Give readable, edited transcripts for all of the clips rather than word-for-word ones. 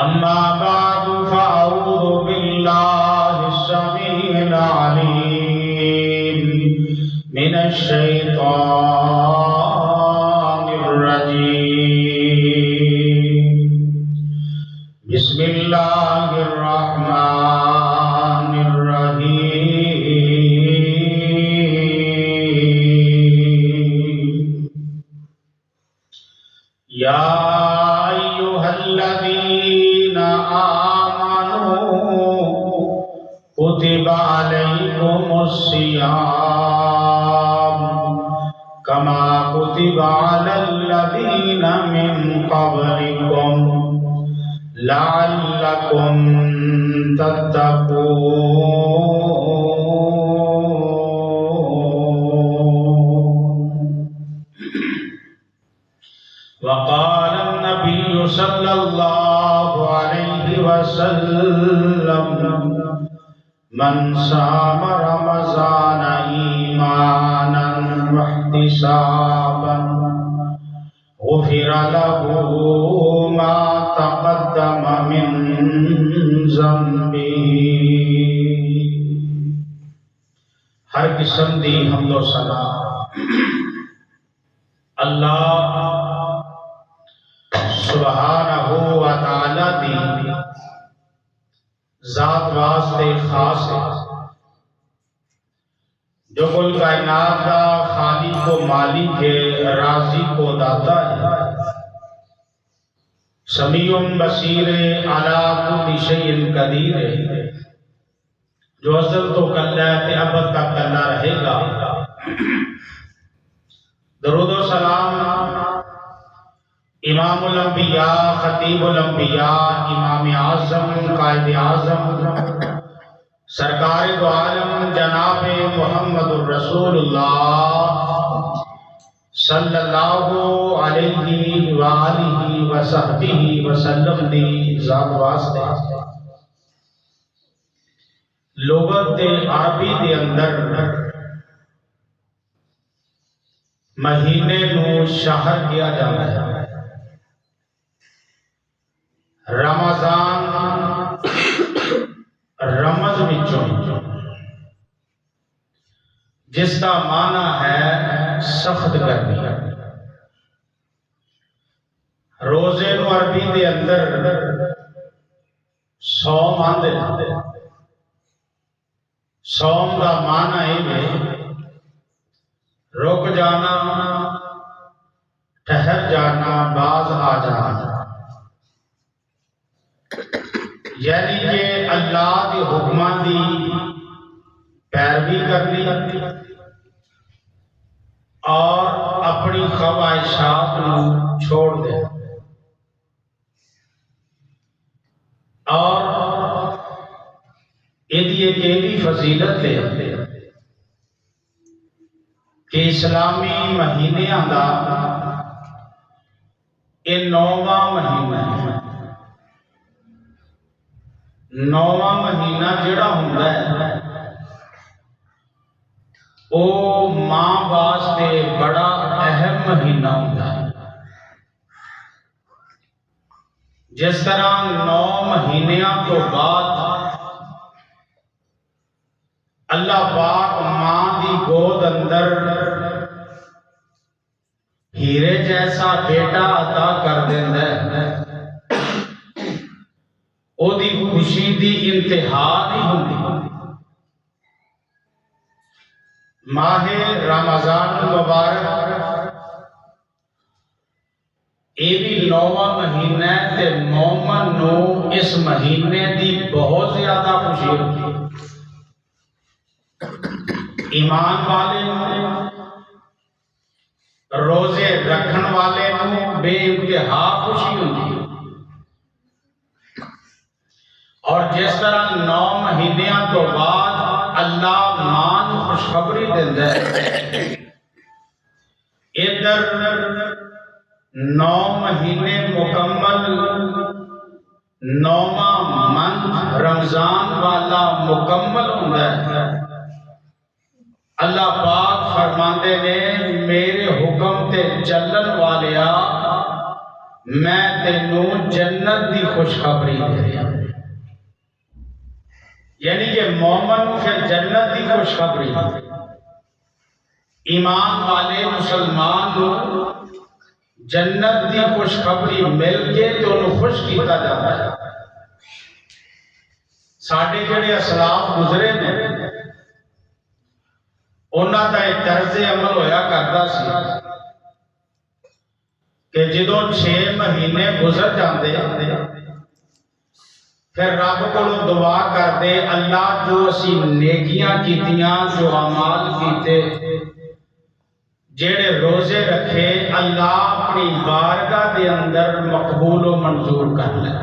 أما بعد فأعوذ بالله السميع العليم من الشيطان الرجيم. بسم الله الرحمن الرحيم. يا أيها الذين آمنوا كتب عليكم الصيام كما كتب على الذين من قبلكم لعلكم تتقون. وقال النبي صلى الله عليه وسلم من صام رمضان إيمانا واحتسابا غفر له ما تقدم من ذنبه. ہر قسم دی حمد و ثنا اللہ سبحانہ و تعالی دی ذات واسطے خاص ہے جو کل کائنات کا خالق و مالک ہے، رازق و داتا ہے، سمیع بصیر علی کل شیء قدیر ہے، جو ازل تو کلا ہے تے ابد تک کلا رہے گا. درود و سلام امام الانبیاء، خطیب الانبیاء، امام اعظم، قائد اعظم، سرکار دو عالم جناب محمد الرسول اللہ صلی اللہ علیہ وآلہ وصحبہ وسلم دی ذات واسطے. لغت عربی دے اندر مہینے نو شہر کیا جاتا ہے. رمضان رمض وچوں جس کا معنی ہے سخت گرمی. روزے نو عربی دے اندر صوم آندے. صوم دا معنی ہے رک جانا، ٹھہر جانا، باز آ جانا، یعنی کہ اللہ کے حکماں دی پیروی کرنی اور اپنی خواہشات کو چھوڑ دے. اور یہ ایک فضیلت ہے کہ اسلامی مہینے دا یہ 9واں مہینہ ہے. 9واں مہینہ جڑا ہوندا ہے او ماں واسطے بڑا اہم مہینہ ہوندا ہے. جس طرح 9 مہینیاں تو بعد اللہ پاک ماں دی گود اندر ہیرے جیسا بیٹا عطا کر دیندا ہے، او دی خوشی دی انتہا نہیں ہوندی. ماہ رمضان مبارک یہ بھی 9واں مہینہ ہے تے مومن نو اس مہینے دی بہت زیادہ خوشی ہوتی ہے. ایمان والے نو، روزے رکھن والے نو بے انتہا خوشی ہوتی ہے. اور جس طرح 9 مہینیاں تو بعد اللہ ماں نو خوشخبری دیندا ہے، ادھر 9 مہینے مکمل 9واں منتھ رمضان والا مکمل ہوندا ہے. اللہ پاک فرماندے نے میرے حکم تے چلن والیا میں تینوں جنت دی خوشخبری دے رہا ہوں۔ یعنی کہ مومن پھر جنت دی خوشخبری، ایمان والے مسلمان کو جنت دی خوشخبری مل کے تو انہوں خوش کیتا جاتا ہے۔ ساڑھے جڑے اسلاف گزرے نے انہاں دا ایک طرز عمل ہویا کرتا سی کہ جدوں 6 مہینے گزر جاندے پھر رب کو دعا کردے اللہ جو اسی نیکیاں کیتیاں، جو اعمال کیتے، جیڑے روزے رکھے، اللہ اپنی بارگاہ دے اندر مقبول و منظور کر لے،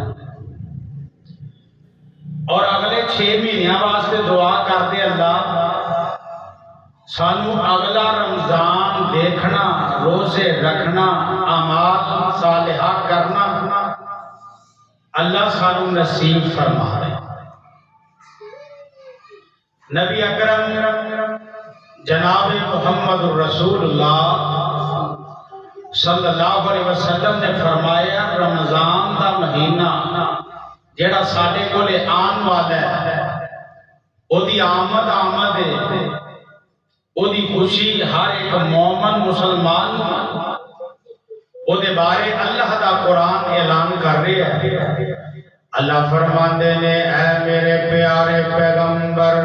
اور اگلے 6 مہینیاں واسطے دعا کردے اللہ سانو اگلا رمضان دیکھنا، روزے رکھنا، اعمال صالحہ کرنا اللہ سانو نصیب فرما رہے۔ نبی اکرم جناب محمد رسول اللہ صلی اللہ علیہ وسلم نے فرمایا رمضان دا مہینہ جیڑا ساڑھے کو لے آن والا ہے، او دی آمد ہے، او دی خوشی ہر ایک مومن مسلمان او دے بارے اللہ دا قرآن اعلان کر رہے ہیں۔ اللہ فرماندے نے اے میرے پیارے پیغمبر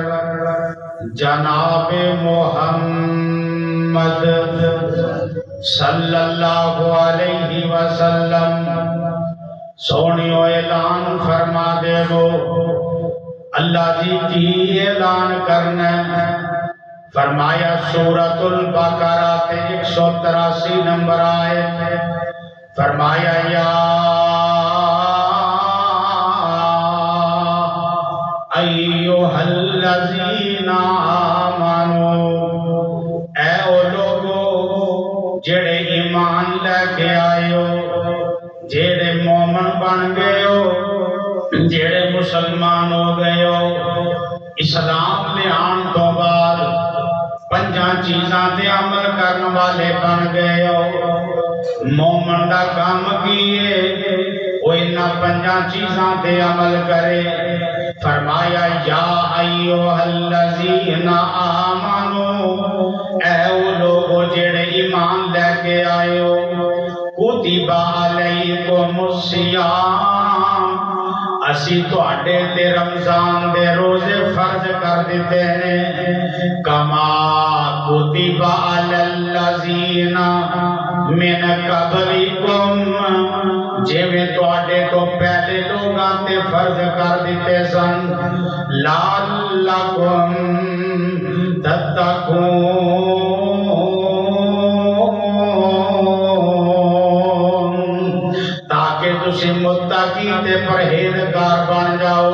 جناب محمد صلی اللہ علیہ وسلم سونیو اعلان فرما دے وہ اللہ جی کی اعلان کرنا ہے۔ فرمایا سورۃ البقرہ تے 183 نمبر آیت ہے، فرمایا یا ایھا الذین آمنو، اے او لوگو جڑے ایمان لے کے آئے ہو، جڑے مومن بن گئے ہو، جڑے مسلمان ہو گئے ہو، اسلام لے آن تو بعد 5 چیزاں تے عمل کرنے والے بن گئے ہو۔ مومن دا کام کیے وہ انہاں 5 چیزاں تے عمل کرے۔ فرمایا یا ایھا الذین آمنو، اے او لوگو جڑے ایمان لے کے آئے ہو، کتب علیکم الصیام، اسی تو اڈے تے رمضان دے روزے فرض کر دیتے ہیں، کما کتب علی الذین من قبلکم، جویں تو اڈے تو پہلے لوگاں تے فرض کر دیتے سن، لعلکم تتقون، تاکہ تسی متقی تے پرہیزگار بن جاؤ۔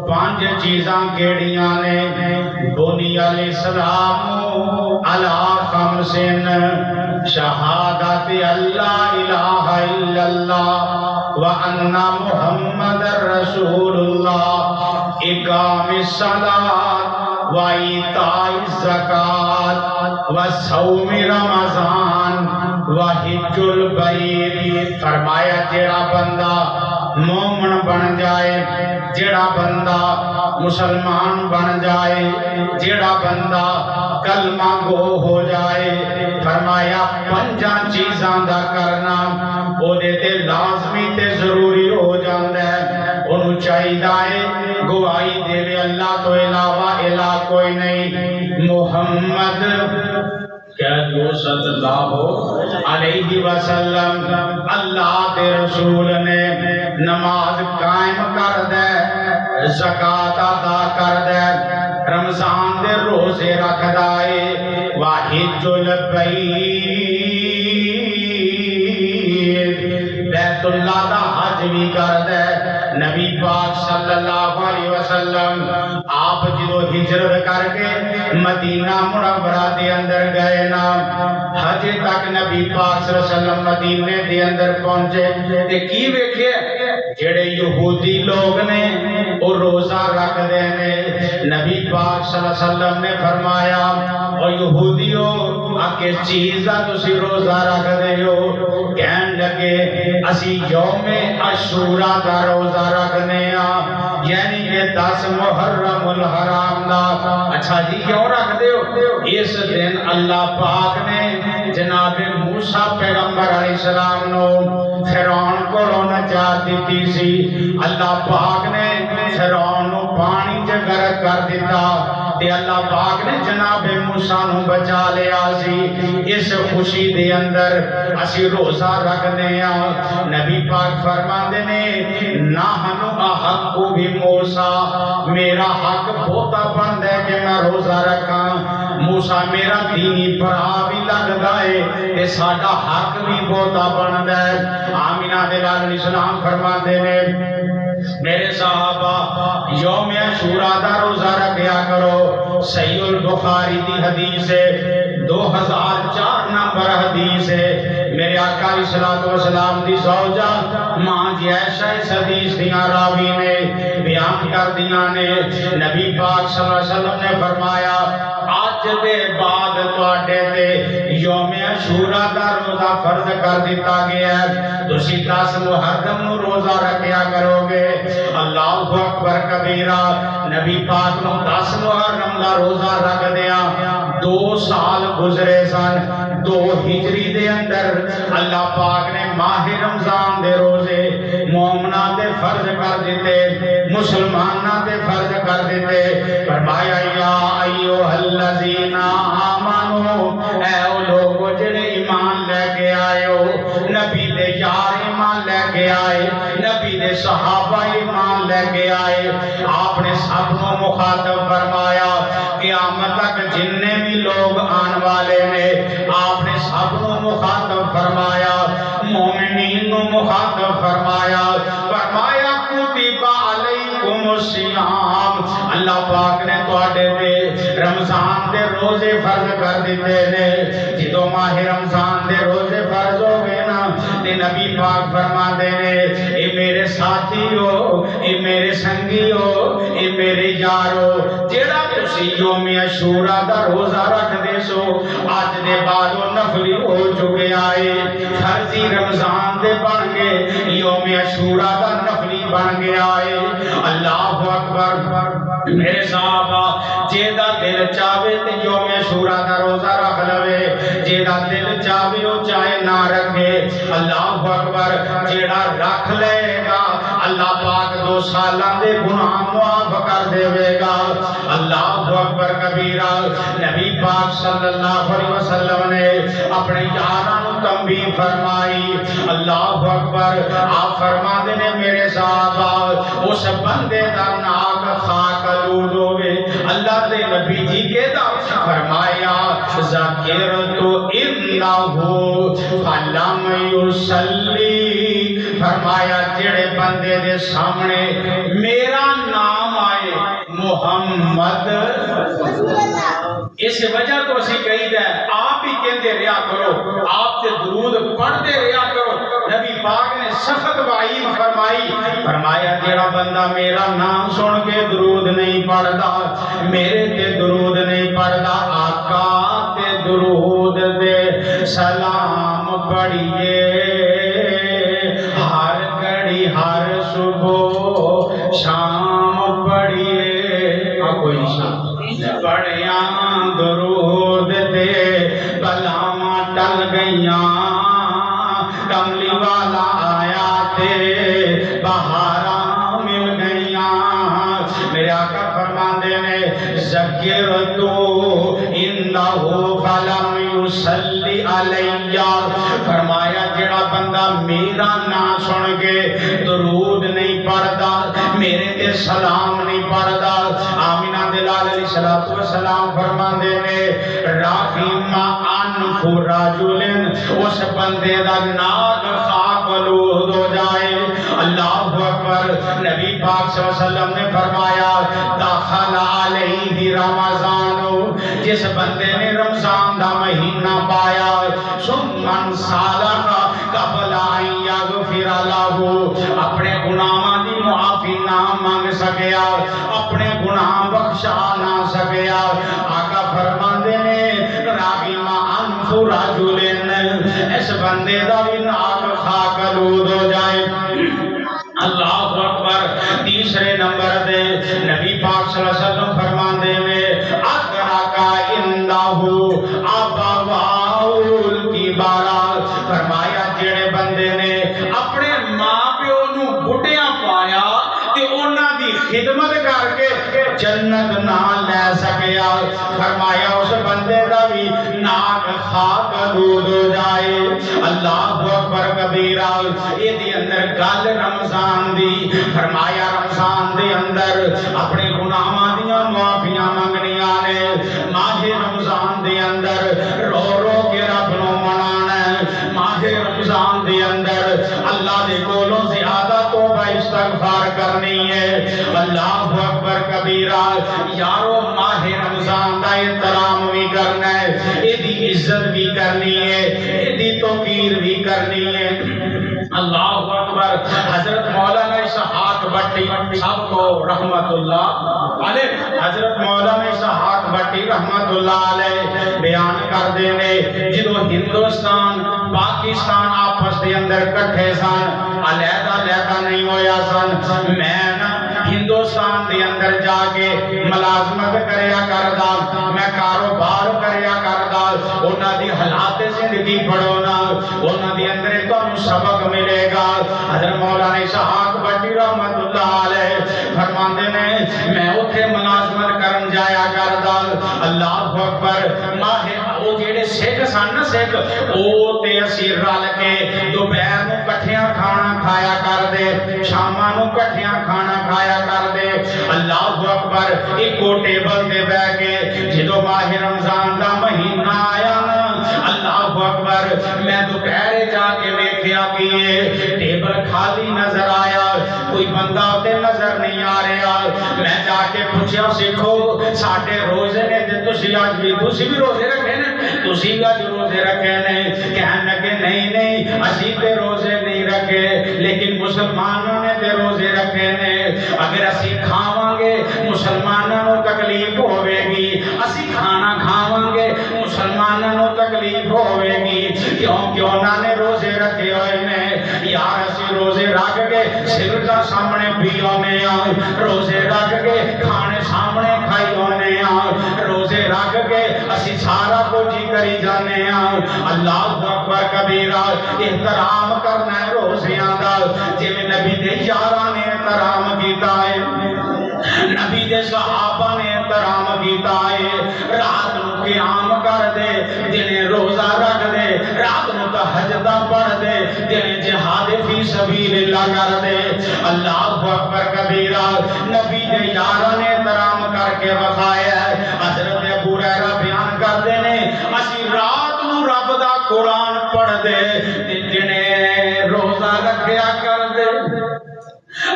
5 چیزاں کیڑیاں نے؟ بنی الاسلام علی 5، شہادت اللہ الہ الا اللہ وان محمد رسول اللہ، اقام الصلاۃ وایتاء الزکوٰۃ وصوم رمضان وحج البیت۔ فرمایا جڑا بندہ مومن بن جائے، جڑا بندہ مسلمان بن جائے، جڑا بندہ کلمہ گو ہو جائے، فرمایا 5 چیزاں دا کرنا او دے تے لازمی تے ضروری ہو جاندہ ہے۔ انہوں چاہیے گواہی دے لے اللہ تو علاوہ الہ کوئی نہیں، محمد کہہ صلی اللہ علیہ وسلم اللہ دے رسول نے نماز قائم کر دے، زکاة ادا کر دے، رمضان دے روزے رکھ دائے، وحج البیت، بیت اللہ دا حج بھی کر دے۔ نبی پاک صلی اللہ علیہ وسلم آپ جدو ہجرت کر کے مدینہ منورہ دے اندر گئے نا، حج تک نبی پاک صلی اللہ علیہ وسلم مدینہ دے اندر پہنچے تے کی ویکھے جڑے یہودی لوگ نے وہ روزہ رکھ دینے نبی پاک صلی اللہ علیہ وسلم نے فرمایا اور یہودیو آکے چیز دا تسی روزہ رکھ دے ہو کہن لگے اسی یوم عاشورہ دا روزہ رکھنے یعنی کہ 10 محرم الحرام دا اچھا جی کیوں رکھ دے ہو اس دن اللہ پاک نے جناب موسیٰ پیغمبر علیہ السلام نو فرعون کو نجات دیتی سی اللہ پاک نے فرعون نو پانی چ غرق کر دیتا تے اللہ پاک نے جناب موسیٰ نو بچا لیا سی اس خوشی دے اندر اسی روزہ رکھنے نبی پاک فرماندے نے نحنو احق بھی موسیٰ میرا حق بہتا بند ہے کہ میں روزہ رکھاں موسیٰ میرا دینی برا بھی لگ گئے کہ ساڈا حق بھی بہتا بند ہے آمینہ دلال علیہ السلام فرماندے نے میرے صحابہ یوم عاشورہ دا روزہ رکھیا کرو صحیح البخاری دی حدیث ہے 2004 نمبر حدیث ہے میرے آقا علیہ السلام دی زوجہ ماں جی عائشہ اس حدیث دیاں راوی نے بیان کر دیاں نے نبی پاک صلی اللہ علیہ وسلم نے فرمایا آج دے بعد تواڈے تے یوم عاشورہ دا روزہ فرض کر دیتا گیا ہے تسی 10 محرم نو روزہ رکھیا کرو گے اللہ اکبر کبیرہ نبی پاک نو 10 محرم دا روزہ رکھ دیا 2 سال گزرے سن 2 ہجری دے اندر اللہ پاک نے ماہ رمضان دے روزے مومنہ دے فرض کر دیتے مسلمانہ دے فرض کر دیتے فرمایا یا ایوہ الذین آمنو اے او لوگو جڑے ایمان لے کے آئے ہو نبی دے یار ایمان لے کے آئے نبی دے صحابہ ایمان لے کے آئے آپ نے سب کو مخاطب فرمایا قیامت تک جننے بھی لوگ آن والے نے آپ نے سب کو مخاطب فرمایا مومنین کو مخاطب فرمایا فرمایا کتب علیکم الصیام اللہ پاک نے تواڈے تے رمضان دے روزے فرض کر دیتے نے جدوں ماہ رمضان دے روزے فرض ہو گئے نا تے نبی پاک فرماندے نے اے میرے ساتھی ہو اے میرے سنگی ہو اے میرے یارو جیڑا تسی یوم عاشورہ دا روزہ رکھ دے سو آج دے بعد وہ نفلی ہو چکے آئے فرضی رمضان دے بن گئے یوم عاشورہ دا نفلی بن گیا آئے اللہ اکبر میرے صحابہ جیدہ دل چاہے تے یوم عاشورہ دا روزہ رکھ لوے جیدہ دل چاہے وہ چاہے نہ رکھے اللہ اکبر جیڑا رکھ لے گا اللہ پاک 2 سالان دے گناہ معاف کر دے گا اللہ اکبر کبیرہ نبی پاک صلی اللہ علیہ وسلم نے اپنے یاران تنبیہ فرمائی اللہ اکبر آپ فرما دینے میرے صحابہ اس بندے دا ناک خاک آلود ہوئے اللہ دے نبی جی کے دا فرمایا ذاکرتو انہو فلم یسلی فرمایا جڑے بندے دے سامنے میرا نام آئے محمد اس وجہ تو اسی کہی دے آپ ہی کہندے رہا کرو آپ تے درود پڑھتے رہا کرو نبی پاک نے سخت وعید فرمائی فرمایا جڑا بندہ میرا نام سن کے درود نہیں پڑھدا میرے تے درود نہیں پڑھدا آقا تے درود دے سلام پڑھیے ہر گھڑی ہر صبح شام پڑھیے کوئی نشان پڑھیاں درود دے بلاواں ٹل گئیاں کملی والا آیا تے بہاراں مل گئیاں میرے آقا فرماندے نے ذکرتو انہو فلم یصلی علیہ فرمایا جڑا بندہ میرا نام سن کے درود نہیں پڑھدا میرے تے سلام نہیں پڑھدا آمینہ دلال علیہ السلام فرماندے نے رحم انف رجل اس بندے دا ناک خاک آلود ہو جائے اللہ اکبر نبی پاک صلی اللہ علیہ وسلم نے فرمایا دخل علیہ رمضان جس بندے نے رمضان دا مہینہ پایا ثم سالہ قبل ان یغفر لہ اپنے گناہ نہ منگ سکیا اپنے گناہ بخشا نہ سکیا آقا فرماندے نے راغم انف رجل اس بندے دا بھی ناک خاک آلود ہو جائے اللہ اکبر تیسرے نمبر دے نبی پاک صلی اللہ علیہ وسلم فرماندے نے ادرکا اندہو ابواؤل کی بارا فرمایا جڑے بندے نے اپنے ماں پیو نو بڑھیاں پایا تے انہاں دی خدمت کر کے جنت نہ لے سکیا فرمایا اس بندے دا بھی ناک خاک آلود ہو جائے اللہ اکبر کبیرہ یہ دی اندر گل رمضان دی فرمایا رمضان دے اندر اپنے گناہاں دیاں معافیاں منگنیاں نے ماہ رمضان دے اندر رو رو کے رب نو منانا ہے ماہ رمضان دے اندر اللہ دے کولوں زیادہ توبہ استغفار کرنی ہے اللہ اکبر کبیرہ یارو ماہ رمضان دا احترام بھی کرنا ہے ایدی عزت بھی کرنی ہے ایدی توقیر بھی کرنی ہے اللہ اکبر حضرت مولانا اسحاق بٹی سب کو رحمت اللہ علیہ حضرت مولانا اسحاق بٹی رحمت اللہ علیہ بیان کر دینے جدو ہندوستان پاکستان آپس دے اندر کٹھے سن علیحدہ علیحدہ نہیں ہویا سن میں نا ہندوستان دے اندر جا کے ملازمت کریا کردا میں کاروبار کریا کردا انہاں دی حالات زندگی پڑھونا انہاں دی اندر تو سبق ملے گا حضرت مولانا اسحاق بٹی رحمت اللہ علیہ فرماندے نے میں اتھے ملازمت کرن جایا کردا اللہ اکبر ماہ او جڑے سکھ سن نا سکھ او تے اسی رل کے دوپہر نوں کٹھیاں کھانا کھایا کردے شاماں نوں کٹھیاں کھانا کھایا کردے اللہ اکبر ایکو ٹیبل تے بیٹھ کے جدو ماہ رمضان دا مہینہ آیا نا اللہ اکبر میں دوپہرے جا کے ویکھیا کہ ٹیبل خالی نظر آیا کوئی بندہ تے نظر نہیں آ رہا میں جا کے پوچھیا سکھو ساڈے روزے نے تے تسی اج بھی روزے رکھے نے تسی بھی اج روزے رکھے نے کہن لگے نہیں اسی تے روزے نہیں رکھے لیکن مسلمانوں نے تے روزے رکھے نے اگر اسی کھاواں گے مسلمانوں کو تکلیف ہوے گی اسی کھانا کھاواں گے مسلمانوں کو تکلیف ہوے گی کیونکہ انہاں نے روزے رکھے ہوئے نے یار اسی روزے رکھ کے سرکا سامنے پی ہونے روزے رکھ کے کھانے سامنے کھائی ہونے روزے رکھ کے اسی سارا کچھ ہی کری جانے اللہ اکبر کبیرہ احترام کرنا ہے روزیاں دا جی میں نبی دے یاراں نے احترام کیتا ہے نبی دے صحابہ نے احترام کیتا ہے رات نو قیام کر دے دنے روزہ رکھ دے رات نو تہجد پڑھ دے دنے جہاد فی سبیل اللہ کر دے اللہ اکبر کبیرہ نبی دے یاراں نے احترام کر کے وکھایا ہے حضرت ابو ہریرہ بیان کرتے نے اسی رات نو رب دا قرآن پڑھ دے دنے روزہ رکھیا کر دے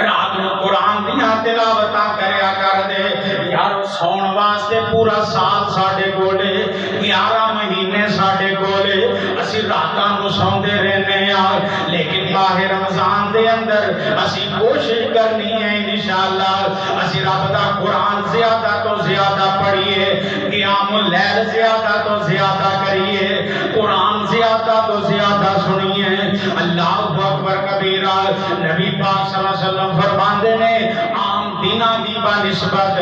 رات نو قرآن دیاں تلاوتاں کریا کر دے یارو سون واسطے پورا سال ساڈے کولے 11 مہینے ساڈے کولے اسی راتاں نو سوندے رہنے لیکن ماہ رمضان دے اندر اسی کوشش کرنی ہے انشاءاللہ اسی رب دا قرآن زیادہ تو زیادہ پڑھیے قیام اللیل زیادہ تو زیادہ کریے قرآن زیادہ تو زیادہ سنیے اللہ اکبر کبیرہ نبی پاک صلی اللہ علیہ وسلم فرماندے نے عام دیناں دی بنسبت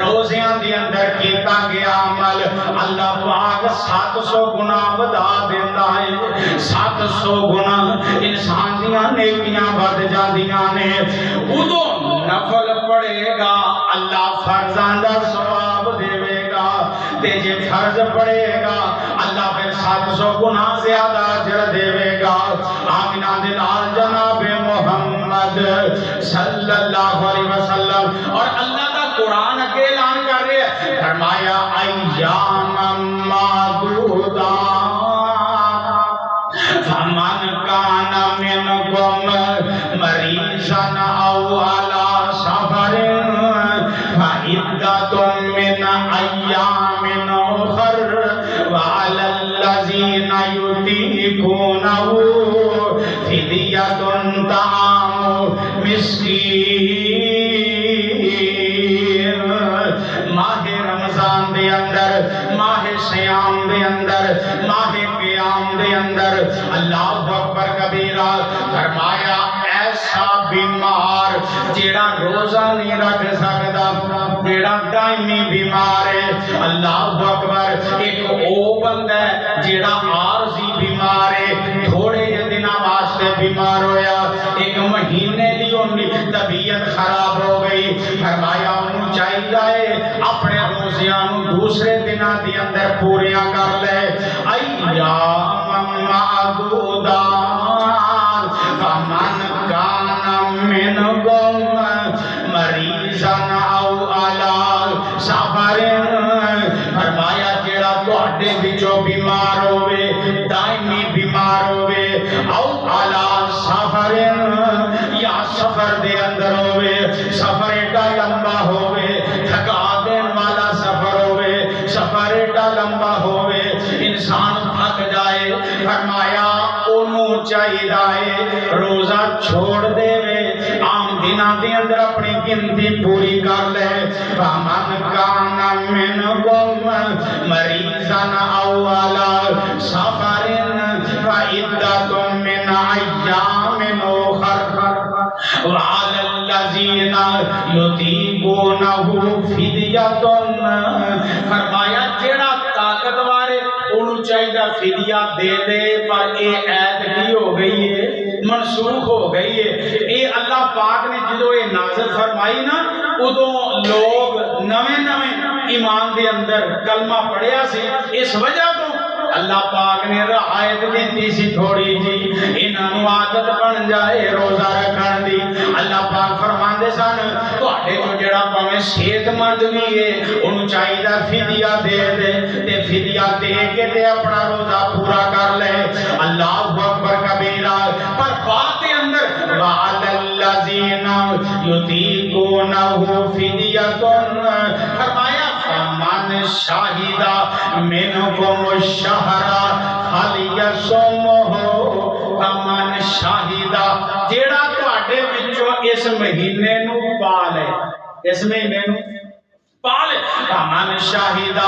روزیاں دی اندر کیتا گیا عمل اللہ پاک 700 گنا ودا دیندا ہے 700 گنا انسان دیاں نیکیاں ود جاندیاں نے اودوں نفل پڑھے گا اللہ فرضاں دا ثواب دے گا تے جے فرض پڑھے گا اللہ پھر 700 گنا زیادہ اجر دے گا آمینہ دے نال جناب محمد صلی اللہ علیہ وسلم اور اللہ دا قرآن اگے اعلان کر رہے ہیں فرمایا ایام معدودات فمن کان منکم مریضا او علی سفر فعدۃ من ایام اخر وعلی الذین یطیقونہ فدیۃ طعام مسکین روزہ نہیں رکھ سکتا جیڑا دائمی بیمار ہے اللہ اکبر ایک او بندہ ہے جیڑا عارضی بیمار ہے تھوڑے دنوں واسطے بیمار ہویا ایک مہینے دی انہی طبیعت خراب ہو گئی فرمایا انہوں چاہیے اپنے روزیاں دوسرے دنوں دی اندر پوریاں کر لے ایام معدودات فمن کان منکم مریضا او علی سفر فرمایا جیڑا تواڈے وچوں بیمار ہوئے دائمی بیمار ہوئے او علی سفر یا سفر دے اندر ہوئے سفر ایڈا لمبا ہوئے تھکا دین والا سفر ہوئے سفر ایڈا لمبا ہوئے انسان تھک جائے فرمایا انہوں چاہیے روزہ چھوڑ دے عام دنوں دے اندر اپنی گنتی پوری کر لے فمن کان منکم مریضا او علی سفر فعدۃ من ایام اخر وعلی الذین یطیقونہ فدیہ فرمایا جیڑا طاقتوار انہوں چاہیے فدیہ دے دے پر اے عید کی ہو گئی ہے منسوخ ہو گئی ہے اے اللہ پاک نے جدو یہ نازل فرمائی نا ادو لوگ نویں ایمان دے اندر کلمہ پڑھیا سی اس وجہ تو اللہ پاک نے رعایت دیتی سی تھوڑی جی انہوں عادت بن جائے روزہ رکھن دی اللہ پاک فرماندے سن تواڈے جو جڑا پاویں صحت مند بھی ہے انہوں چاہیے فدیہ دے دے تے فدیہ دے کے تے اپنا روزہ پورا کر لے اللہ اکبر کبیرہ پر بات کے اندر وعلی الذین یطیقونہ فدیہ فرمایا فمن شاہد منکم الشہر فلیصمہ فمن شاہد جیڑا تواڈے وچوں اس مہینے نو پالے اس مہینے نو پالے فمن شاہد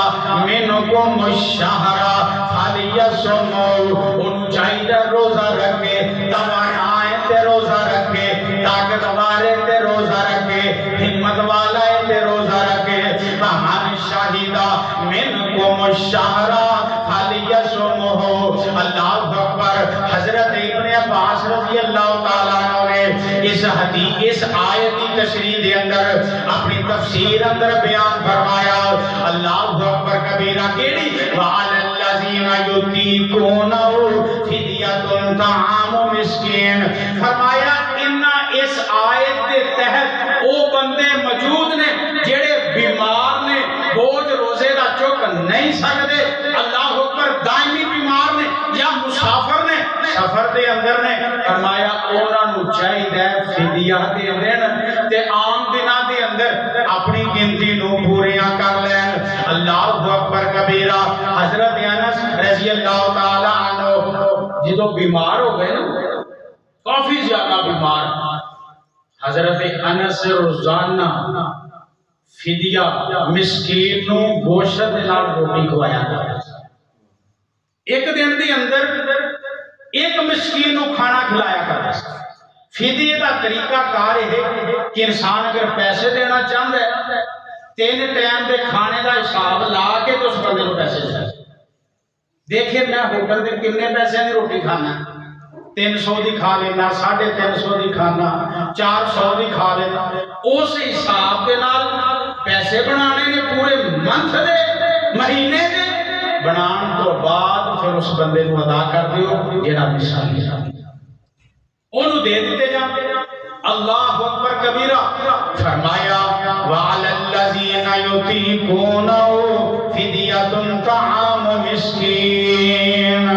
منکم الشہر فلیصمہ ان چاہیے روزہ رکھے توانائے تے روزہ رکھے طاقتوارے تے روزہ رکھے ہمت والے تے روزہ رکھے فمن شاہد منکم الشہر فلیصمہ اللہ اکبر حضرت ابن عباس رضی اللہ تعالیٰ عنہ نے اس آیت کی تشریح دے اندر اپنی تفسیر اندر بیان فرمایا اللہ اکبر کبیرہ کیڑی وعلی الذین یطیقونہ فدیہ طعام مسکین فرمایا اس آیت کے تحت وہ بندے موجود نے جڑے بیمار نے بوجھ روزے دا چک نہیں سکتے اللہ اکبر دائمی بیمار نے یا مسافر نے سفر دے اندر نے فرمایا انہاں نوں چاہیے فدیہ دے دین تے عام دناں دے اندر اپنی گنتی نوں پوریاں کر لین اللہ اکبر کبیرہ حضرت انس رضی اللہ تعالی عنہ جدو بیمار ہو گئے نا کافی زیادہ بیمار حضرت انس روزانہ فدیہ مسکین نو گوشت نال روٹی کھوایا کرتا ایک دن دی اندر ایک مسکین نو کھانا کھلایا کرتا فدیے دا طریقہ کار ہے کہ انسان اگر پیسے دینا چاہتا ہے 3 ٹائم دے کھانے دا حساب لا کے تو اس بندے کو پیسے دے دیکھے میں ہوٹل دے کتنے پیسے دی روٹی کھانا 300 دی کھا لینا 350 دی کھانا 400 دی کھا لینا اس حساب کے نال پیسے بنانے نے پورے منتھ دے مہینے دے بنان تو بعد پھر اس بندے کو ادا کر دیو جیڑا مثالی انہوں دے دیتے جاتے اللہ اکبر کبیرہ فرمایا وعلی الذین یطیقونہ فدیہ طعام مسکین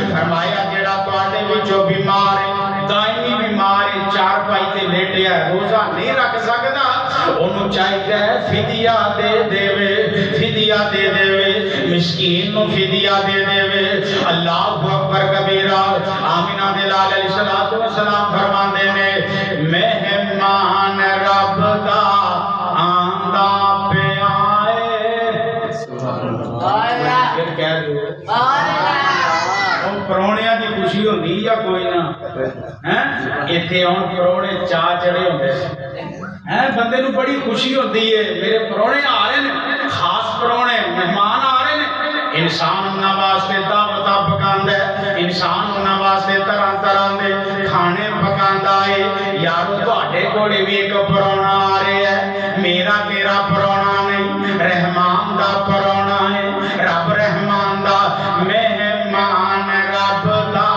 فرمایا جیڑا تواڈے وچوں بیمار ہے دائمی بیمار ہے چار پائی تے لیٹیا روزہ نہیں رکھ سکدا انہوں چاہیے فدیہ دے دے مسکین نو فدیہ دے دے اللہ اکبر کبیرہ آمینہ دلال علیہ السلام فرماندے نے مہمان رب دا آندہ پہ آئے پھر کہہ دو پرونیاں دی خوشی ہوندی یا کوئی نہ ایتھے ہن پرونے چاہ چڑھے ہوندے بندے نو بڑی خوشی ہوتی ہے میرے پرونے آ رہے ہیں، خاص پرونے مہمان آ رہے ہیں، انسان انہاں واسطے دعوتاں پکاندا ہے، انسان انہاں واسطے طرح طرح دے کھانے پکاندا ہے۔ یارو تہاڈے کول بھی ایک پرونا آ رہا ہے، میرا تیرا پرونا نہیں، رحمان دا پرونا ہے، رب رحمان دا مہمان، رب دا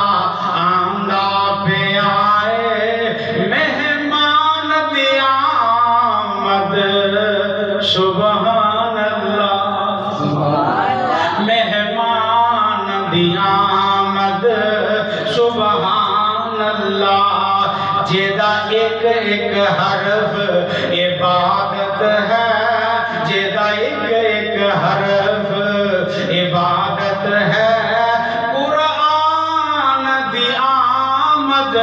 آندا پیا ہے، مہمان دی آمد سبحان اللہ، مہمان دی آمد سبحان اللہ، جیدہ ایک ایک حرف عبادت ہے، جیدہ ایک ایک حرف عبادت ہے، قرآن دی آمد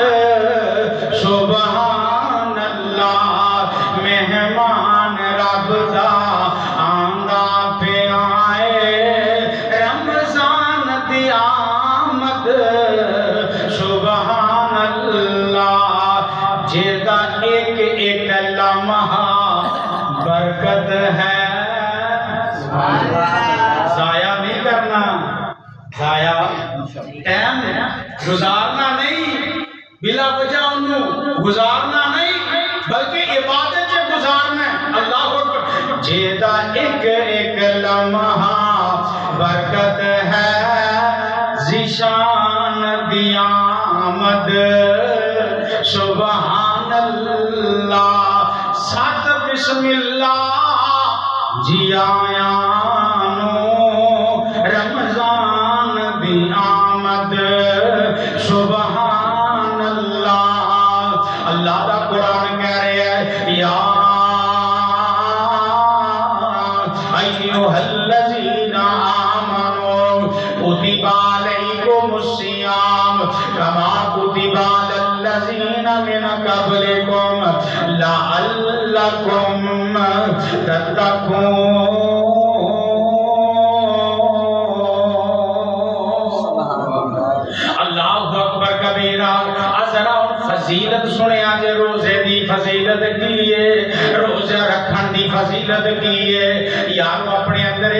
سبحان اللہ، مہمان رب دا آندا پیا ہے، رمضان دی آمد سبحان اللہ، جیدہ ایک ایک لمحہ برکت ہے، ضائع نہیں کرنا، ضائع ٹائم گزارنا نہیں، بلا وجہ انہوں گزارنا نہیں، بلکہ عبادت سے گزارنا ہے۔ اللہ اکبر، جیدہ ایک ایک لمحہ برکت ہے، ذیشان دی آمد سبحان اللہ، سات بسم اللہ جی آیانو، رمضان دی آمد سبحان اللہ، اللہ دا قرآن کہہ رہے ہیں یا ایوہ الذین آمنوا کتب علیکم الصیام کما کتب علی الذین من قبلکم لعلکم تتقون۔ اللہ اکبر کبیرہ، ذرا فضیلت سنے آج روزے دی فضیلت کی ہے، روزہ رکھن دی فضیلت کی ہے۔ یارو اپنے اندر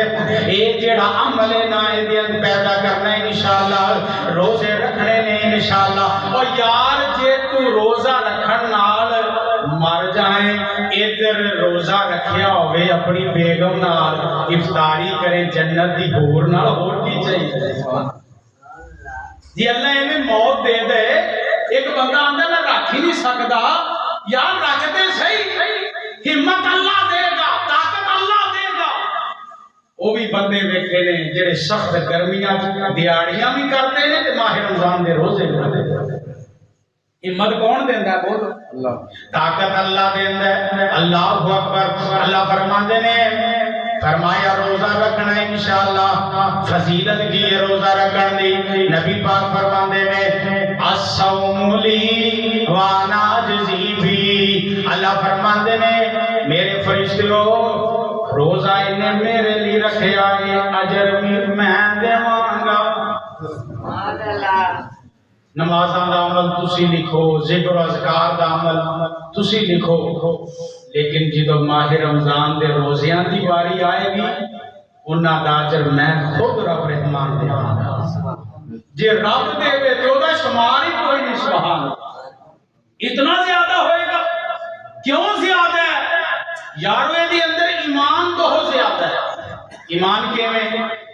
یہ جڑا عمل ہے نا یہ پیدا کرنا ہے انشاءاللہ، روزے رکھنے نے انشاءاللہ۔ اور یار جے تو روزہ رکھن نال مر جائیں، ادھر روزہ رکھیا ہوئے اپنی بیگم نال افطاری کرے جنت دی حور نال، اور کی چاہیے؟ جی اللہ انہیں موت دے دے، ایک بندہ اندر میں رکھ ہی نہیں سکتا، یار رکھ دے صحیح، ہمت اللہ دے گا، طاقت اللہ دے گا۔ وہ بھی بندے ویکھے نے جڑے سخت گرمیاں دیاڑیاں بھی کرتے ہیں تے ماہ رمضان دے روزے بھی رکھتے ہیں۔ ہمت کون دیندا ہے؟ بولو اللہ، طاقت اللہ دیندا ہے۔ اللہ اکبر، اللہ فرماندے نے فرمایا روزہ رکھنا انشاءاللہ، فضیلت کی ہے روزہ رکھن دی۔ نبی پاک فرماندے نے الصوم لی وانا اجزی بھی، اللہ فرماندے نے میرے فرشتوں روزہ انہیں میرے لیے رکھیا ہے، اجر بھی میں دیواں گا۔ نمازاں دا عمل تسی لکھو، ذکر و اذکار دا عمل تسی لکھو، لیکن جدو ماہ رمضان دے روزیاں دی باری آئے گی انہاں دا اجر میں خود رب رحمان دے گا۔ جے رب دے وے تے دا شمار ہی کوئی نہیں، سبحان اللہ، اتنا زیادہ ہوئے گا۔ کیوں زیادہ ہے؟ یارو دی اندر ایمان بہت زیادہ ہے۔ ایمان کیویں؟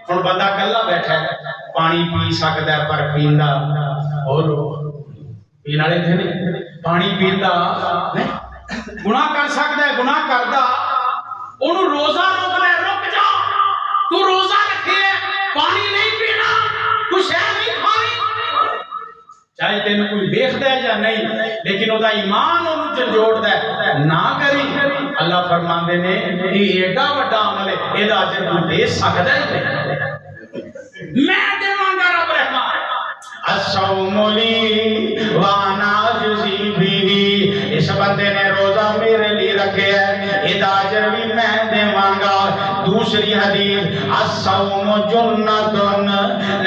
ہن بندہ کلا بیٹھا ہے، پانی پی سکدا ہے پر پیندا اور پینے والے تھے نہیں، پانی پیندا نہیں، گناہ کر سکتا ہے، گناہ کردا، انہوں روزہ روک لے، رک جا، تو روزہ رکھے، پانی نہیں پینا، تو شہر نہیں کھانی، چاہے تینوں کوئی دیکھتا ہے یا نہیں، لیکن وہ دا ایمان انہوں جھنجھوڑتا ہے، نہ کری۔ اللہ فرماندے نے یہ ایڈا وڈا عمل ہے، یہ اجر تو دے سکتا ہے، میں دیواں گا رب رحمان۔ الصوم لی وانا اجزی بھی، اس بندے نے روزہ میرے لیے رکھے ہے، یہ اجر بھی میں دیواں گا۔ دوسری حدیث الصوم جنت،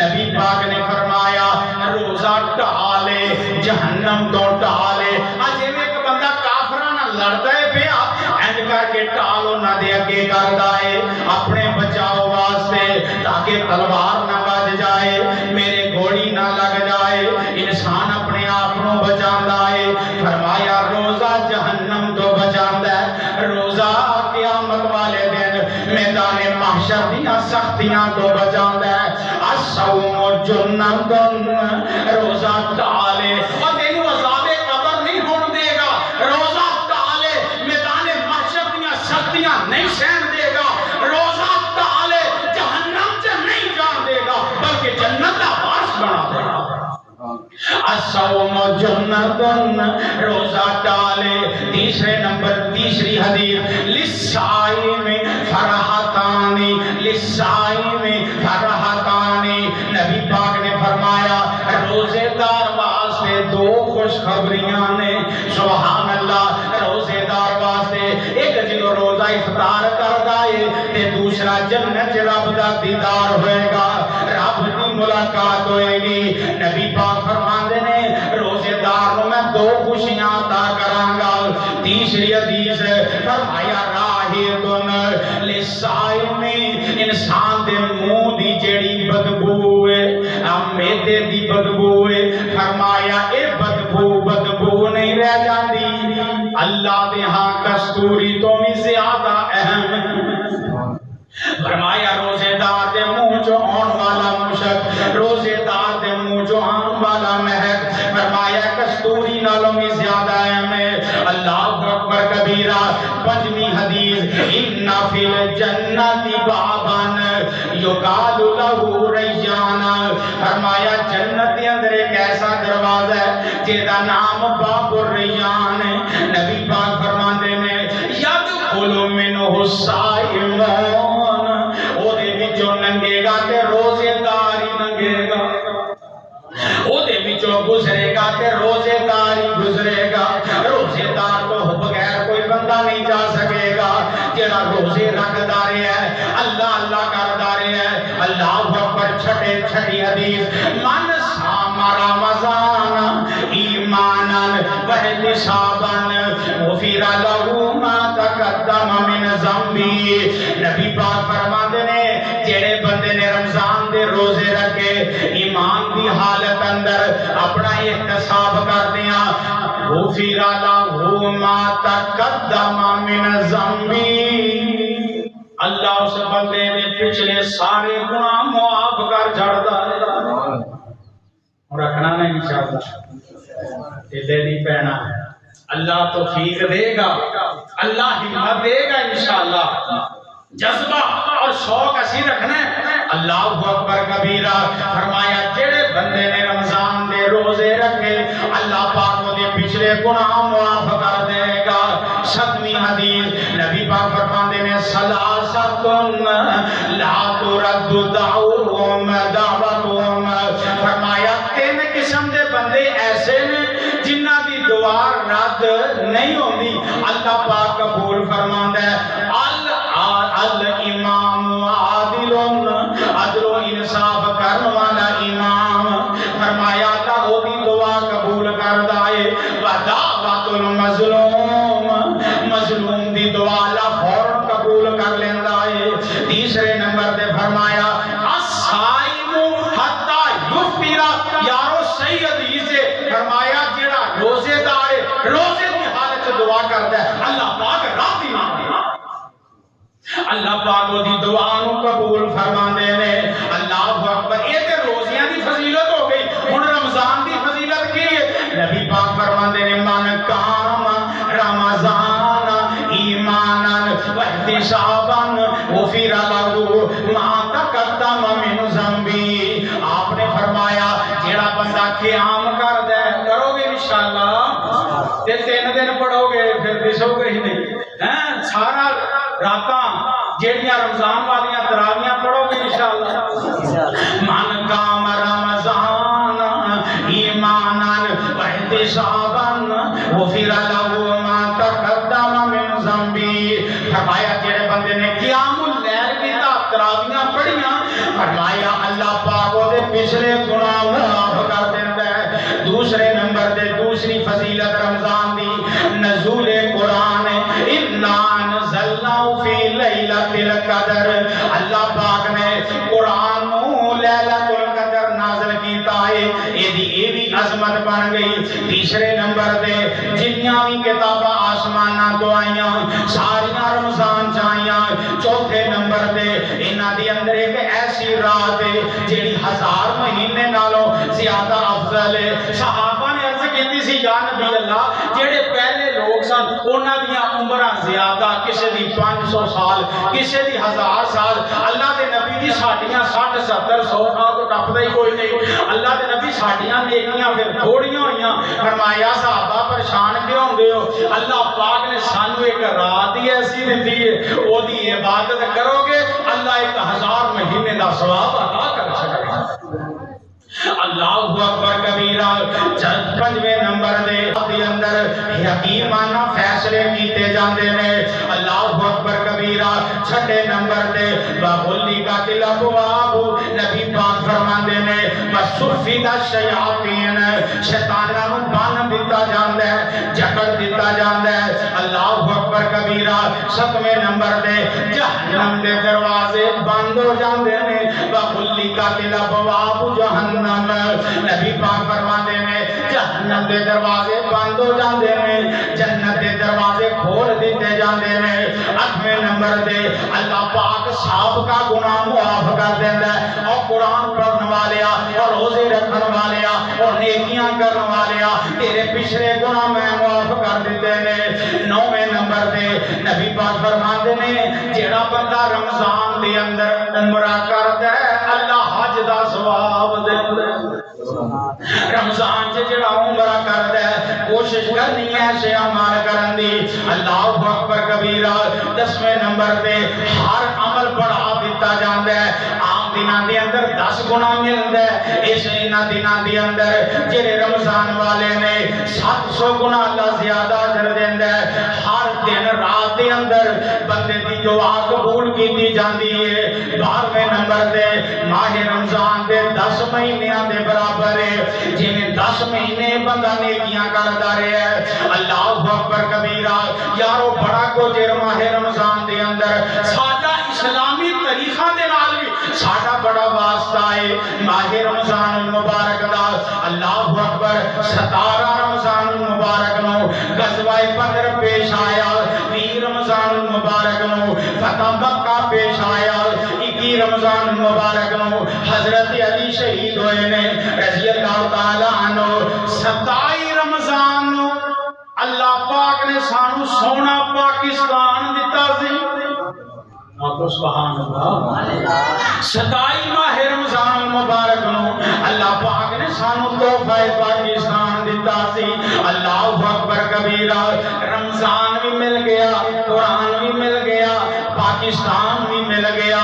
نبی پاک نے فرمایا روزہ ٹالے جہنم تو ٹالے۔ اج ایک بندہ کافراں نال لڑدا ہے پیا تلوار نہ بج جائے، میرے گولی نہ لگ جائے، انسان اپنے آپ کو بچاندا ہے۔ فرمایا روزہ جہنم تو بچاندا ہے، روزہ قیامت والے دن میدان محشر دیاں سختیاں تو بچاندا ہے۔ الصوم جنۃ، روزہ ٹالے اور تینوں عذاب قبر نہیں ہون دے گا، روزہ ٹالے میدان محشر دیاں سختیاں نہیں سہن دے گا، روزہ ٹالے جہنم سے نہیں جان دے گا بلکہ جنت کا وارث بنا دے گا۔ الصوم جنۃ، روزہ ٹالے۔ تیسرے نمبر تیسری حدیث للصائم فرحتان، للصائم فرحتان، نبی پاک نے فرمایا روزے دار واسطے دو خوشخبریاں نے، سبحان اللہ، روزے دار واسطے ایک جدو روزہ افطار کردا ہے تے دوسرا جنت رب دا دیدار ہوئے گا، رب دی ملاقات ہوئے گی۔ نبی پاک فرماندے نے روزے دار نو میں دو خوشیاں عطا کراں گا۔ تیسری حدیث فرمایا راحتن للصائم، انسان دے منہ دی جیڑی بدبو ہے، میدے دی بدبو ہے، فرمایا اے بدبو نہیں رہ جاندی، اللہ دے ہاں کستوری تو بھی زیادہ اہم ہے۔ فرمایا روزے دار دے منہ چوں آن والا مشک، روزے دار دے منہ چوں آن والا مہک، فرمایا کستوری نالوں بھی زیادہ اہم ہے۔ اللہ اکبر کبیرہ۔ پنجویں حدیث ان فی الجنت بابا یقال لہ ریان، فرمایا جنت کے اندر ایک ایسا دروازہ ہے جیدا نام باب الریان ہے۔ نبی پاک فرماندے نے یدخل منہ الصائمون، او دے وچوں لنگے گا تے روزے دار ہی لنگے گا، او دے وچوں گزرے گا تے روزے دار ہی گزرے گا، روزے دار تو بغیر کوئی بندہ نہیں جا سکے گا، جڑا روزے رکھدا رہیا ہے، اللہ اللہ کردا رہیا ہے۔ اللہ اکبر۔ چھٹی حدیث من صام رمضان ایمانا واحتسابا غفر له ما تقدم من ذنبه، نبی پاک فرماندے نے جڑے بندے نے رمضان دے روزے رکھے ایمان دی حالت اندر اپنا احتساب کردیاں، غفر له ما تقدم من ذنبه، اللہ اس بندے نے پچھلے سارے گناہ معاف کر چھڑدا ہے۔ رکھنا نہیں چاہتا دے نہیں پینا، اللہ توفیق دے گا، اللہ ہمت دے گا انشاءاللہ، جذبہ اور شوق اسی رکھنا ہے۔ اللہ اکبر کبیرہ۔ فرمایا جڑے بندے نے رمضان دے روزے رکھے اللہ پاک وہ دے پچھلے گناہ معاف کر دے گا۔ ساتویں حدیث نبی پاک فرماندے نے ثلاثۃ لا ترد دعوتهم، فرمایا تین قسم دے بندے ایسے نے جنہ دی دعا رد نہیں ہوندی، اللہ پاک قبول فرماندا ہے۔ الامام عادل، عدل و انصاف کرن والا امام، فرمایا اللہ وہ دی دعا قبول کردا ہے۔ ودعوت المظلوم، مظلوم دی دعا اللہ فوراً قبول کر لیندا ہے۔ تیسرے نمبر تے فرمایا الصائم حتی یفطر، یارو صحیح حدیث ہے، فرمایا جڑا روزے دار ہے روزے کی حالت سے دعا کرتا ہے اللہ پاک راضی نہ ہوتا، اللہ پاک وہ دی دعا نو قبول فرماندے نے۔ اللہ اکبر۔ یہ تے روزیاں دی فضیلت ہو گئی، ہن رمضان دی فضیلت کی ہے؟ نبی پاک فرماندے نے من قام رمضان ایمانا واحتسابا غفر له ما تقدم من ذنبه، آپ نے فرمایا جڑا بندہ قیام کردا ہے، کرو گے انشاءاللہ تے 3 دن پڑھو گے پھر دسو گے ہی نہیں، سارا راتاں جیڑیاں رمضان والیاں تراویاں پڑھو گے انشاءاللہ۔ من قام رمضان ایمانا واحتسابا غفر له ما تقدم من ذنبه، فرمایا جڑے بندے نے قیام اللیل کی تراویاں پڑھیاں، فرمایا اللہ پاک وہ دے پچھلے گناہ معاف کر دیندا ہے۔ دوسرے نمبر تے دوسری فضیلت رمضان دی نزول قرآن، انا انزلناہ فی لیلۃ القدر، اللہ پاک نے قرآن لیلۃ القدر نازل کیتا ہے یہ بھی عظمت بن گئی تیسرے نمبر دے جنیاں بھی کتاباں آسماناں تو آئیاں ساریاں رمضان چاہیاں چوتھے نمبر دے انہاں دی اندر ایک ایسی رات ہے جیڑی 1000 مہینے نالوں زیادہ افضل ہے صحابہ نے عرض کیتی سی یا نبی اللہ جیڑے پہلے لوگ سن انہاں دیاں عمراں زیادہ کسے دی 500 سال کسے دی 1000 سال اللہ دے نبی دی ساڈیاں 60 70 100 سال تو ٹپدا ہی کوئی نہیں اللہ دے نبی ساڈیاں نیکیاں پھر تھوڑیاں ہوئیاں فرمایا صحابہ پریشان کیوں ہوندے ہو اللہ پاک نے سانو ایک رات ہی ایسی دتی ہے او دی عبادت کرو گے اللہ 1000 مہینے دا ثواب عطا کر چھڑے اللہ اکبر کبیرہ پنجویں نمبر دے اندر حکیمانہ فیصلے کیتے جاندے نے اللہ اکبر کبیرہ چھٹے نمبر دے بغلی کا دل ابواب نبی پاک فرماندے نے وصفید الشیاطین شیطاناں نوں بن دتا جاندا ہے جکڑ دتا جاندا ہے اللہ اکبر کبیرہ ستویں نمبر دے جہنم دے دروازے بند ہو جاندے نے بغلی کا دل ابواب جہنم نبی پاک فرماندے نے جہنم دے دروازے بند ہو جاندے نے جنت دے دروازے کھول دیتے جاندے نے اٹھویں نمبر دے اللہ پاک سابقہ گناہ معاف کر دیندا ہے اور قرآن پڑھن والیا اور روزے رکھن والیا اور نیکیاں کرن والیا تیرے پچھلے گناہ میں معاف کر دیتے نے نویں نمبر دے نبی پاک فرماندے نے جیڑا بندہ رمضان دے اندر عمرہ کردا ہے اللہ حج دا ثواب دیندا رمضان سے جڑا عمرہ کردا ہے کوشش کرنی ہے ایسے اعمال کرن دی اللہ اکبر کبیرہ 10ویں نمبر تے ہر عمل بڑھا دیتا جاندا ہے عام دناں دے اندر 10 گنا ملدا ہے اس دناں دے اندر جڑے رمضان والے نے 700 گنا اللہ زیادہ اجر دیندا ہے ہر دن رات دے اندر بندے دی دعا قبول کیتی جاندی ہے 12ویں نمبر تے ماہ رمضان دے 10 مہینیاں دے برابر ہے جنہیں 10 مہینے بندہ نیکیاں کردا رہیا ہے اللہ اکبر کبیرہ یارو بڑا کچھ ماہ رمضان دے اندر ساڈا اسلامی طریقہ دے نال بھی ساڈا بڑا واسطہ ہے ماہ رمضان المبارک دا اللہ اکبر 17 رمضان المبارک نو غزوہ بدر پیش آیا 20 رمضان المبارک نو فتح مکہ پیش آیا 21 رمضان المبارک نو حضرت علی شہید ہوئے نے رضی اللہ تعالی عنہ 27 رمضان نو اللہ پاک نے سانو سونا پاکستان دیتا سی سبحان اللہ 27 ماہ رمضان المبارک نو اللہ پاک نے سانو تحفہ پاکستان دیتا سی اللہ اکبر کبیرہ رمضان بھی مل گیا قرآن بھی مل گیا پاکستان بھی مل گیا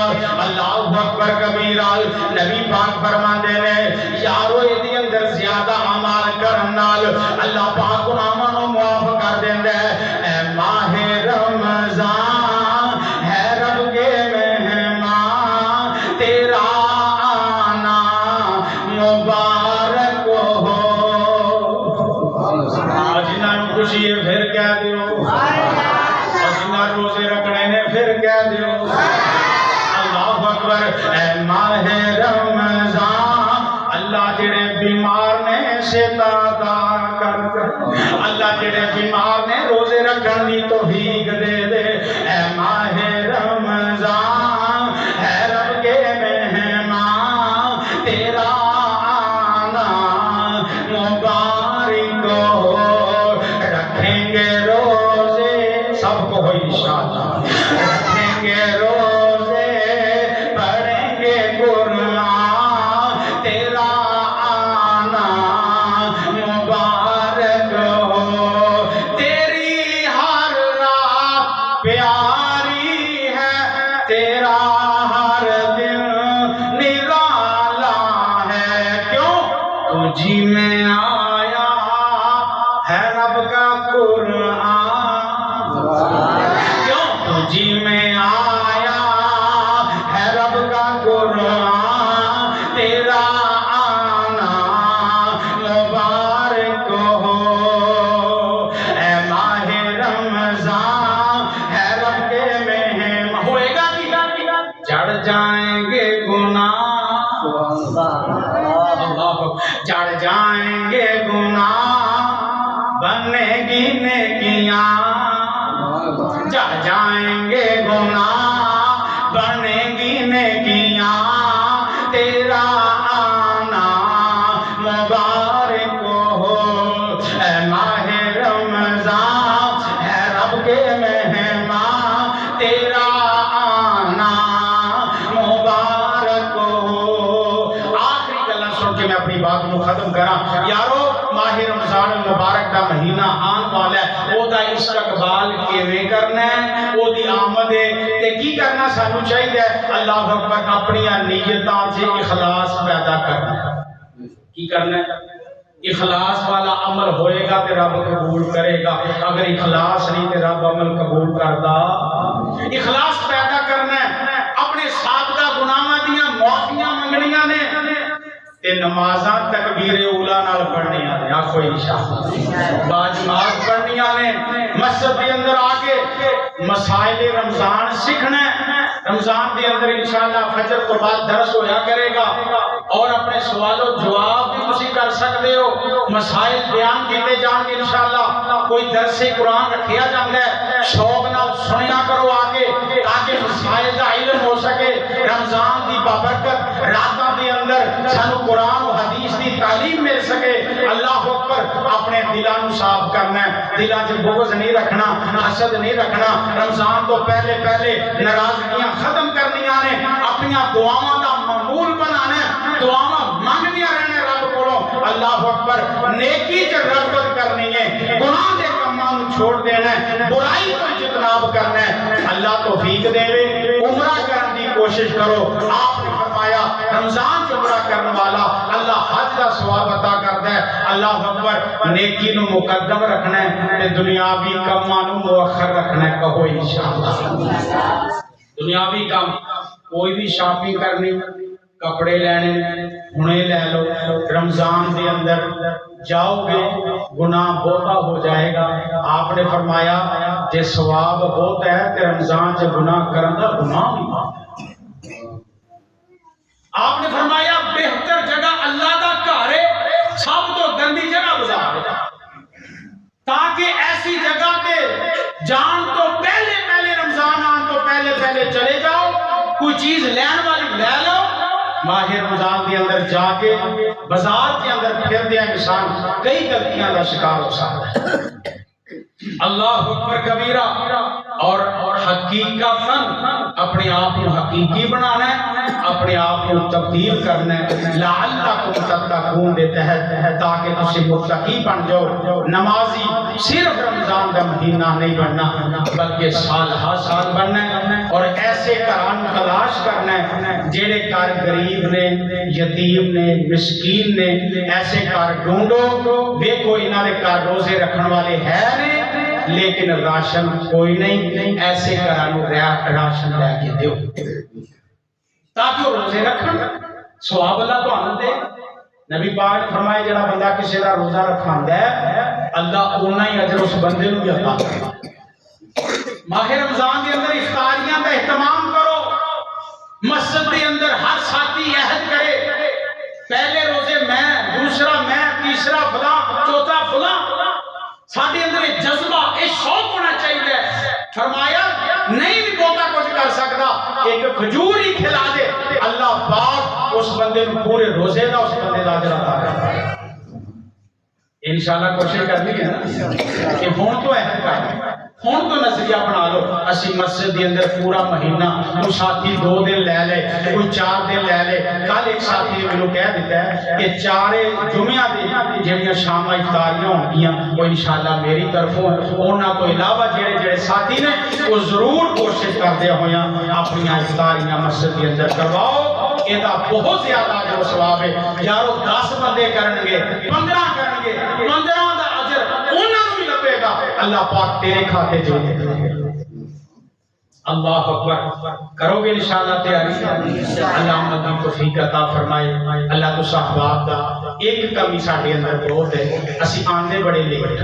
اللہ اکبر کبیرہ نبی پاک فرماندے نے یارو ایدی اندر زیادہ عمال کرن نال اللہ پاک گناہاں نوں معاف کر دیندا ہے اے ماہ رمضان ہے رب کے مہمان تیرا آنا مبارک ہو جنہاں نوں خوشی ہے پھر کہہ دیو جنہاں روزے رکھنے نے پھر کہہ دیو اللہ اکبر اے ماہ رمضان اللہ جڑے بیمار نے شفا عطا کر اللہ جڑے بیمار نے روزے رکھن دی توفیق دے دے اے ماہ رمضان ہے رب کے مہمان تیرا آنا مبارک ہو رکھیں گے روزے سب کو ہو انشاءاللہ رکھیں گے روزے پڑھیں گے قرآن تیرا آنا مبارک ہو تیری ہر رات پیاری ہے تیرا ہر دن نرالا ہے کیوں تجھی میں آیا ہے رب کا قرآن کیوں تجھی میں آیا ہے رب کا قرآن تیرا آنا مبارک ہو اے ماہ رمضان ہے رب کے مہمان ہوئے گا چڑھ جائیں گے گناہ جا جائیں گے گناہ بنیں گی نیکیاں تیرا آنا مبارک ہو اے ماہ رمضان ہے رب کے مہمان تیرا آنا مبارک ہو۔ آخری گلا سن کے میں اپنی بات کو ختم کرا یارو ماہ رمضان مبارک کا مہینہ آن والا ہے او دا استقبال کیویں کرنا ہے او دی آمد تے کی کرنا سانو چاہیے اللہ اکبر اپنی نیتاں سے اخلاص پیدا کرنا ہے کی کرنا ہے اخلاص والا عمل ہوئے گا تے رب قبول کرے گا اگر اخلاص نہیں تے رب عمل قبول کردا اخلاص پیدا کرنا ہے اپنے سابقہ گناہاں دیاں معافیاں منگنیاں نے تے نمازاں تکبیر اولا نال پڑھنیاں نے آخو انشاءاللہ باجماعت پڑھنیاں نے مسجد کے اندر آکے مسائل رمضان سیکھنا ہے رمضان کے اندر انشاءاللہ فجر کو بعد درس ہویا کرے گا اور اپنے سوال و جواب بھی تسی کر سکتے ہو مسائل بیان کیتے جان گے انشاءاللہ کوئی درس قرآن رکھیا جاندہ ہے شوق نال سنیا کرو آگے تاکہ مسائل دا علم ہو سکے رمضان دی بابرکت راتاں دے اندر سانو قرآن و حدیث دی تعلیم مل سکے اللہ اکبر اپنے دلانو صاف کرنا ہے دلان سے بغض نہیں رکھنا حسد نہیں رکھنا رمضان تو پہلے ناراضگیاں ختم کرنیاں نے اپنی دعاواں دا معمول بنانا ہے دعاواں مانگنیاں رہنے رب کو اللہ اکبر نیکی سے رغبت کرنی ہے گناہ دے کماں چھوڑ دینا ہے برائی کو اجتناب کرنا ہے اللہ توفیق دے عمرہ کرنے کی کوشش کرو آپ نے فرمایا رمضان عمرہ کرنے والا اللہ حج کا ثواب عطا کرتا ہے اللہ اکبر نیکی نو مقدم رکھنا ہے تے دنیاوی کماں نو مؤخر رکھنا ہے کہو انشاءاللہ دنیاوی کام کوئی بھی شاپنگ کرنی کپڑے لینے ہنے لے لو رمضان دے اندر جاؤ گے گناہ بہتا ہو جائے گا آپ نے فرمایا جے ثواب بہت ہے تے رمضان سے گناہ کرن دا گناہ نہیں آپ نے فرمایا بہتر جگہ اللہ دا گھر ہے سب تو گندی جگہ گزار تاکہ ایسی جگہ پہ جان تو پہلے رمضان آن تو پہلے چلے جاؤ کوئی چیز لین والی لے لو ماہ رمضان کے اندر جا کے بازار کے اندر پھر دیا انسان کئی غلطیاں کا شکار ہو سکتا ہے اللہ اکبر کبیرہ اور حقیقتاً اپنے آپ کو حقیقی بنانا ہے اپنے آپ کو تبدیل کرنا ہے لعلکم تتقون دے تحت تاکہ تسی متقی بن جاؤ نمازی صرف رمضان کا مہینہ نہیں بننا بلکہ سال ہر سال بننا ہے اور ایسے گھران تلاش کرنا ہے جڑے گھر غریب نے یتیم نے مسکین نے ایسے گھر ڈھونڈو دیکھو انہاں دے گھر روزے رکھن والے ہیں نہیں لیکن راشن کوئی نہیں ایسے گھرانوں راشن لے کے دیو تاکہ وہ روزے رکھن ثواب اللہ تو آنند دے نبی پاک نے فرمایا جڑا بندہ کسی دا روزہ رکھاندا ہے اللہ اونا ہی اجر اس بندے نوں بھی عطا کرے ماہ رمضان کے اندر افطاریاں کا اہتمام کرو مسجد کے اندر ہر ساتھی عہد کرے پہلے روزے میں دوسرا میں تیسرا فلاں چوتھا فلاں ساڈے اندر ایک جذبہ ایک شوق ہونا چاہیے فرمایا نہیں بھی بہتا کچھ کر سکتا ایک کھجور ہی کھلا دے اللہ پاک اس بندے کو پورے روزے دا اس بندے دا اجر عطا کرتا ہے انشاءاللہ کوشش کرنی ہے نا کہ ہون تو ہے ہون تو نظریہ بنا لو اسی مسجد کے اندر پورا مہینہ کوئی ساتھی 2 دن لے لے کوئی 4 دن لے لے کل ایک ساتھی نے مجھے کہہ دیتا ہے کہ 4 جمعہ دے جڑیاں شام افطاریاں ہونگیاں وہ انشاءاللہ میری طرفوں انہاں تو علاوہ جڑے ساتھی نے وہ ضرور کوشش کرتے ہویاں اپنی افطاریاں مسجد کے اندر کرواؤ یہ بہت زیادہ جو ثواب ہے یارو 10 بندے کرنگے 15 کرنگے 15 دا اجر انہاں نوں بھی لبے گا اللہ پاک تیرے کھاتے جو دے گا اللہ اکبر کرو گے انشاءاللہ تیاری اللہ امت کو توفیق عطا فرمائے اللہ تو صحبات دا ایک کمی ساڈے اندر بہت ہے اسی آندے بڑے لیٹ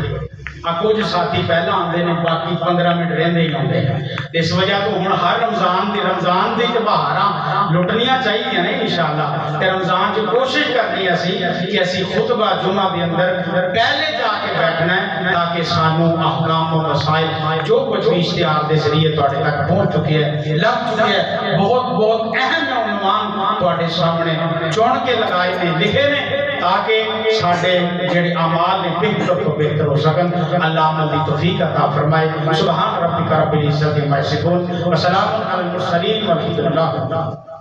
کچھ ساتھی پہلا آتے ہیں باقی 15 منٹ رہتے ہی آتے ہیں اس وجہ تو ہوں ہر رمضان دی بہاراں لٹنیاں چاہیے نے انشاءاللہ تے رمضان کی کوشش کرنی ہے کہ اسی خطبہ جمعہ دے اندر پہلے جا کے بیٹھنا ہے تاکہ سانو احکام و مسائل جو کچھ بھی اشتہار دے ذریعے تواڈے تک پہنچ چکے ہیں لگ چکے ہیں بہت اہم عنوان تواڈے سامنے چن کے لگائے نے لکھے نے تاکہ ساڈے جڑے اعمال نے بہتر تو بہتر ہو سکن اللہ عمل دی توفیق عطا فرمائے سبحان ربک رب العزت عما یصفون وسلام علی المرسلین والحمد للہ